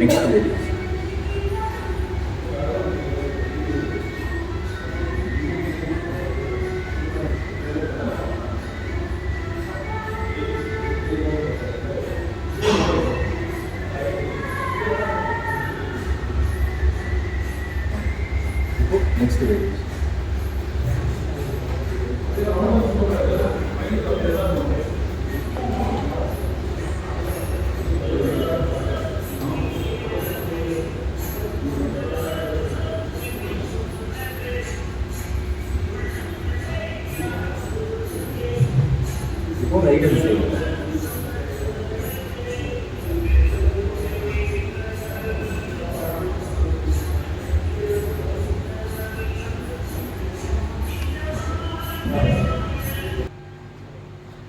next variation. Next variation. இப்போ right hand side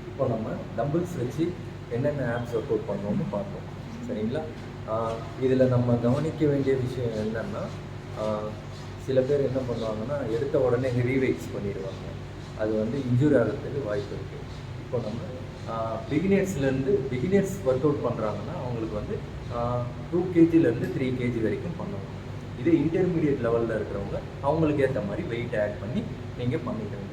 இப்போ நம்ம டம்பிள்ஸ் வச்சு என்னென்ன ஆப்ஸ் ஒர்க் அவுட் பண்ணோம்னு பார்த்தோம். சரிங்களா? இதில் நம்ம கவனிக்க வேண்டிய விஷயம் என்னென்னா, சில பேர் என்ன பண்ணுவாங்கன்னா எடுத்த உடனே ஹெவி வெயிட்ஸ் பண்ணிடுவாங்க. அது வந்து இன்ஜூரி ஆகிறதுக்கு வாய்ப்பு இருக்குது. இப்போ நம்ம பிகினர்ஸ் ஒர்க் அவுட் பண்ணுறாங்கன்னா அவங்களுக்கு வந்து 2 kgலேருந்து 3 kg வரைக்கும் பண்ணணும். இதே இன்டர்மீடியட் லெவலில் இருக்கிறவங்க அவங்களுக்கு ஏற்ற மாதிரி வெயிட் ஆட் பண்ணி நீங்கள் பண்ணிக்கணும்.